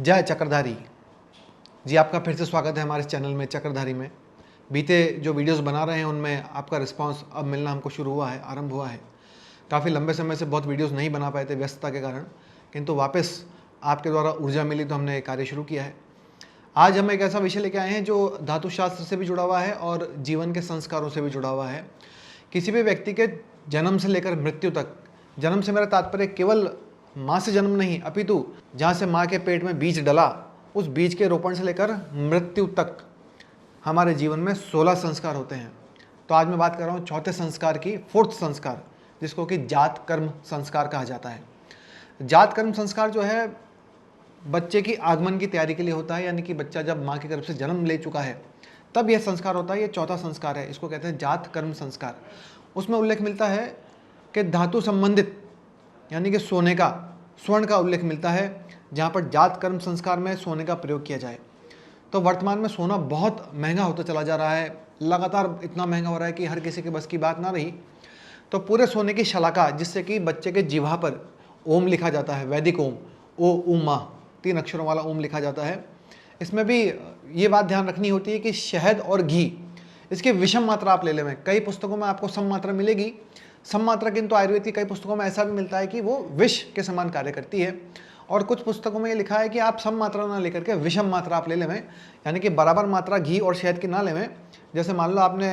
जय चक्रधारी जी, आपका फिर से स्वागत है हमारे चैनल में चक्रधारी में। बीते जो वीडियोस बना रहे हैं उनमें आपका रिस्पांस अब मिलना हमको शुरू हुआ है, आरंभ हुआ है। काफ़ी लंबे समय से बहुत वीडियोस नहीं बना पाए थे व्यस्तता के कारण, किंतु वापस आपके द्वारा ऊर्जा मिली तो हमने कार्य शुरू किया है। आज हम एक ऐसा विषय लेके आए हैं जो धातु शास्त्र से भी जुड़ा हुआ है और जीवन के संस्कारों से भी जुड़ा हुआ है। किसी भी व्यक्ति के जन्म से लेकर मृत्यु तक, जन्म से मेरा तात्पर्य केवल माँ से जन्म नहीं, अपितु जहाँ से माँ के पेट में बीज डला उस बीज के रोपण से लेकर मृत्यु तक हमारे जीवन में 16 संस्कार होते हैं। तो आज मैं बात कर रहा हूँ चौथे संस्कार की, फोर्थ संस्कार, जिसको कि जात कर्म संस्कार कहा जाता है। जात कर्म संस्कार जो है बच्चे की आगमन की तैयारी के लिए होता है, यानी कि बच्चा जब माँ के गर्भ से जन्म ले चुका है तब यह संस्कार होता है। ये चौथा संस्कार है, इसको कहते हैं जात कर्म संस्कार। उसमें उल्लेख मिलता है कि धातु संबंधित यानी कि सोने का, स्वर्ण का उल्लेख मिलता है, जहाँ पर जात कर्म संस्कार में सोने का प्रयोग किया जाए। तो वर्तमान में सोना बहुत महंगा होता चला जा रहा है, लगातार इतना महंगा हो रहा है कि हर किसी के बस की बात ना रही। तो पूरे सोने की शलाका, जिससे कि बच्चे के जिह्वा पर ओम लिखा जाता है, वैदिक ओम, ओ उमा, 3 अक्षरों वाला ओम लिखा जाता है। इसमें भी ये बात ध्यान रखनी होती है कि शहद और घी, इसकी विषम मात्रा आप ले लें। कई पुस्तकों में आपको सम मात्रा मिलेगी, सम मात्रा, किंतु आयुर्वेद की कई पुस्तकों में ऐसा भी मिलता है कि वो विष के समान कार्य करती है। और कुछ पुस्तकों में ये लिखा है कि आप सम मात्रा ना लेकर के विषम मात्रा आप ले लें, यानी कि बराबर मात्रा घी और शहद की ना लें। जैसे मान लो आपने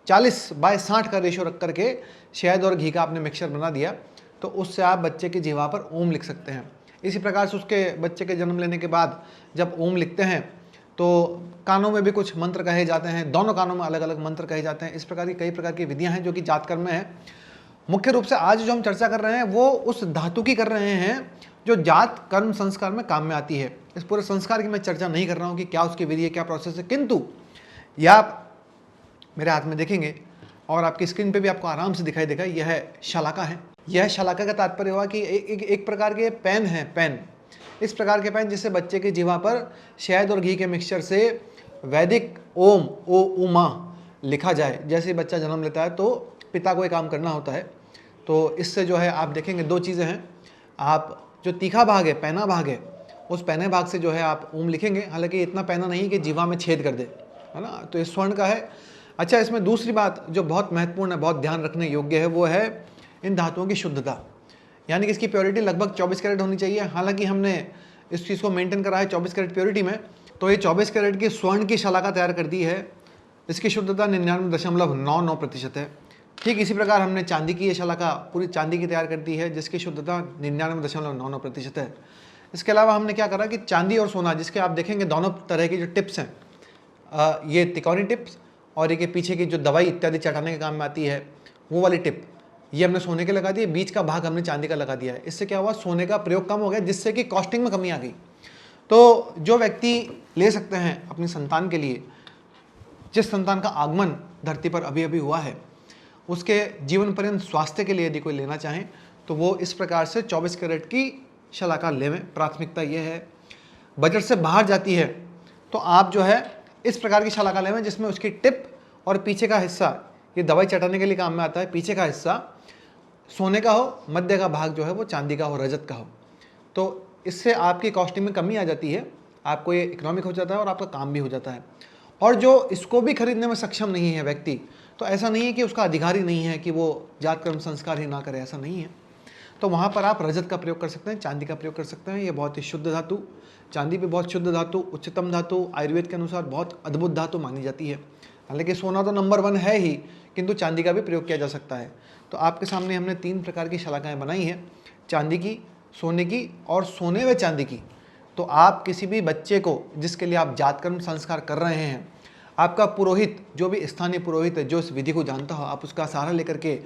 40/60 का रेशो रख करके शहद और घी का आपने मिक्सचर बना दिया, तो उससे आप बच्चे की जिह्वा पर ओम लिख सकते हैं। इसी प्रकार से उसके बच्चे के जन्म लेने के बाद जब ओम लिखते हैं तो कानों में भी कुछ मंत्र कहे जाते हैं, दोनों कानों में अलग अलग मंत्र कहे जाते हैं। इस प्रकार की कई प्रकार की विधियां हैं जो कि जात कर्म में है। मुख्य रूप से आज जो हम चर्चा कर रहे हैं वो उस धातु की कर रहे हैं जो जात कर्म संस्कार में काम में आती है। इस पूरे संस्कार की मैं चर्चा नहीं कर रहा हूँ कि क्या उसकी विधि है, क्या प्रोसेस है, किंतु यह आप मेरे हाथ में देखेंगे और आपकी स्क्रीन पे भी आपको आराम से दिखाई देगा, यह शलाका है। यह शलाका का तात्पर्य हुआ कि एक प्रकार के पेन है, पेन, इस प्रकार के पेन जिससे बच्चे की जिह्वा पर शहद और घी के मिक्सचर से वैदिक ओम, ओ उमा लिखा जाए। जैसे बच्चा जन्म लेता है तो पिता को ये काम करना होता है। तो इससे जो है आप देखेंगे 2 चीज़ें हैं। आप जो तीखा भाग है, पैना भाग है, उस पैने भाग से जो है आप ओम लिखेंगे। हालांकि इतना पैना नहीं कि जीवा में छेद कर दे, है ना। तो ये स्वर्ण का है। अच्छा, इसमें दूसरी बात जो बहुत महत्वपूर्ण है, बहुत ध्यान रखने योग्य है, वो है इन धातुओं की शुद्धता, यानी कि इसकी प्योरिटी लगभग 24 कैरेट होनी चाहिए। हालांकि हमने इस चीज़ को मेंटेन करा है 24 कैरेट प्योरिटी में। तो ये 24 कैरेट की स्वर्ण की शलाका तैयार कर दी है। इसकी शुद्धता 99.99% है। ठीक इसी प्रकार हमने चांदी की ये शलाका पूरी चांदी की तैयार कर दी है, जिसकी शुद्धता 99.99% है। इसके अलावा हमने क्या करा कि चांदी और सोना, जिसके आप देखेंगे दोनों तरह की जो टिप्स हैं, ये तिकोनी टिप्स और ये पीछे की जो दवाई इत्यादि चटाने के काम में आती है वो वाली टिप, ये हमने सोने के लगा दी है। बीच का भाग हमने चांदी का लगा दिया है। इससे क्या हुआ, सोने का प्रयोग कम हो गया, जिससे कि कॉस्टिंग में कमी आ गई। तो जो व्यक्ति ले सकते हैं अपनी संतान के लिए, जिस संतान का आगमन धरती पर अभी अभी हुआ है, उसके जीवन पर्यंत स्वास्थ्य के लिए यदि कोई लेना चाहें तो वो इस प्रकार से 24 कैरेट की शलाका लेवें। प्राथमिकता ये है। बजट से बाहर जाती है तो आप जो है इस प्रकार की शलाका लेवें जिसमें उसकी टिप और पीछे का हिस्सा, ये दवाई चटाने के लिए काम में आता है, पीछे का हिस्सा सोने का हो, मध्य का भाग जो है वो चांदी का हो, रजत का हो। तो इससे आपकी कॉस्टिंग में कमी आ जाती है, आपको ये इकोनॉमिक हो जाता है और आपका काम भी हो जाता है। और जो इसको भी खरीदने में सक्षम नहीं है व्यक्ति, तो ऐसा नहीं है कि उसका अधिकार ही नहीं है कि वो जात कर्म संस्कार ही ना करे, ऐसा नहीं है। तो वहाँ पर आप रजत का प्रयोग कर सकते हैं, चांदी का प्रयोग कर सकते हैं। ये बहुत ही शुद्ध धातु, चांदी भी बहुत शुद्ध धातु, उच्चतम धातु, आयुर्वेद के अनुसार बहुत अद्भुत धातु मानी जाती है। हालांकि सोना तो नंबर 1 है ही, किंतु चांदी का भी प्रयोग किया जा सकता है। तो आपके सामने हमने 3 प्रकार की शलाकाएँ बनाई हैं, चांदी की, सोने की और सोने व चांदी की। तो आप किसी भी बच्चे को जिसके लिए आप जात कर्म संस्कार कर रहे हैं, आपका पुरोहित, जो भी स्थानीय पुरोहित है जो इस विधि को जानता हो, आप उसका सहारा लेकर के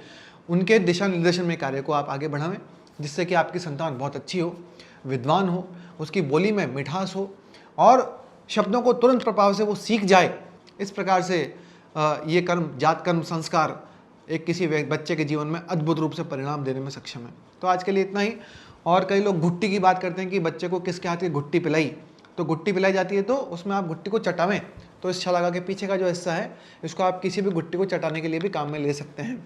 उनके दिशा निर्देशन में कार्य को आप आगे बढ़ावें, जिससे कि आपकी संतान बहुत अच्छी हो, विद्वान हो, उसकी बोली में मिठास हो और शब्दों को तुरंत प्रभाव से वो सीख जाए। इस प्रकार से ये कर्म, जात कर्म संस्कार एक किसी बच्चे के जीवन में अद्भुत रूप से परिणाम देने में सक्षम है। तो आज के लिए इतना ही। और कई लोग घुट्टी की बात करते हैं कि बच्चे को किसके हाथ की घुट्टी पिलाई, तो घुट्टी पिलाई जाती है तो उसमें आप घुट्टी को चटावें। तो इस शलाका के पीछे का जो हिस्सा है, इसको आप किसी भी घुट्टी को चटाने के लिए भी काम में ले सकते हैं।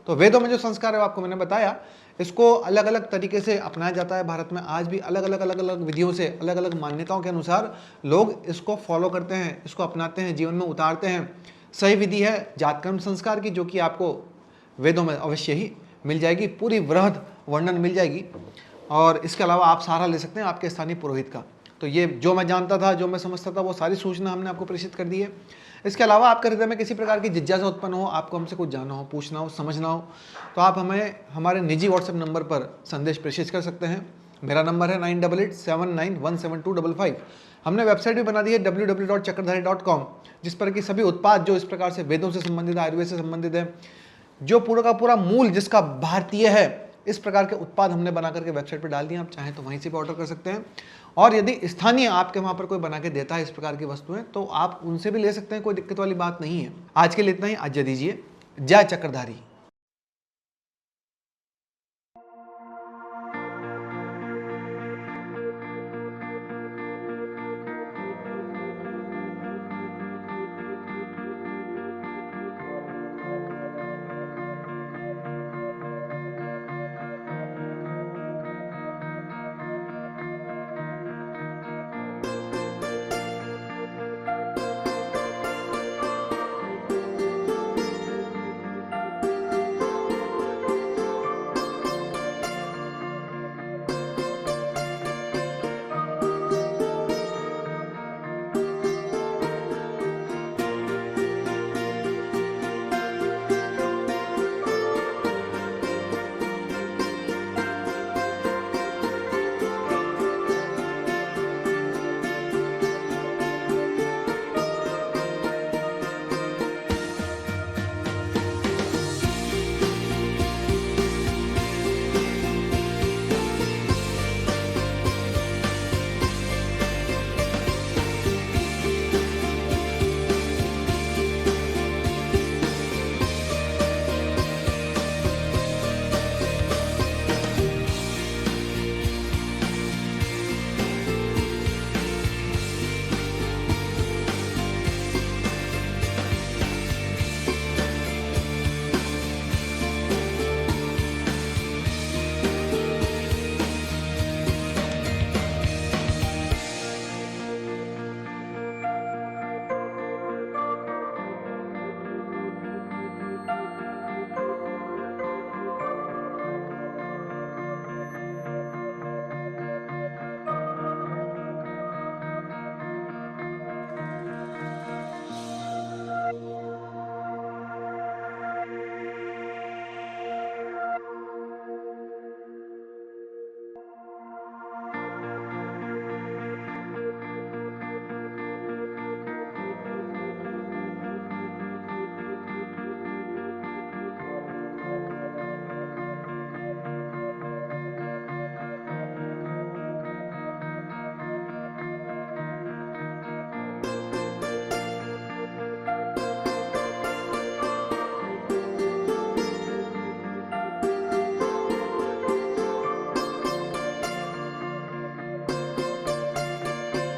तो वेदों में जो संस्कार है आपको मैंने बताया, इसको अलग अलग तरीके से अपनाया जाता है भारत में। आज भी अलग अलग विधियों से, अलग अलग मान्यताओं के अनुसार लोग इसको फॉलो करते हैं, इसको अपनाते हैं, जीवन में उतारते हैं। सही विधि है जातकर्म संस्कार की, जो कि आपको वेदों में अवश्य ही मिल जाएगी, पूरी वृहद वर्णन मिल जाएगी। और इसके अलावा आप सहारा ले सकते हैं आपके स्थानीय पुरोहित का। तो ये जो मैं जानता था, जो मैं समझता था, वो सारी सूचना हमने आपको प्रेषित कर दी है। इसके अलावा आपके हृदय में किसी प्रकार की जिज्ञासा उत्पन्न हो, आपको हमसे कुछ जानना हो, पूछना हो, समझना हो, तो आप हमें हमारे निजी व्हाट्सएप नंबर पर संदेश प्रेषित कर सकते हैं। मेरा नंबर है 9887917255। हमने वेबसाइट भी बना दी है www.चक्रधारी.com, जिस पर कि सभी उत्पाद जो इस प्रकार से वेदों से संबंधित, आयुर्वेद से संबंधित है, जो पूरा का पूरा मूल जिसका भारतीय है, इस प्रकार के उत्पाद हमने बना करके वेबसाइट पर डाल दिए। आप चाहें तो वहीं से भी ऑर्डर कर सकते हैं। और यदि स्थानीय आपके वहां पर कोई बना के देता है इस प्रकार की वस्तुएं, तो आप उनसे भी ले सकते हैं, कोई दिक्कत वाली बात नहीं है। आज के लिए इतना ही, आज्ञा दीजिए। जय चक्रधारी।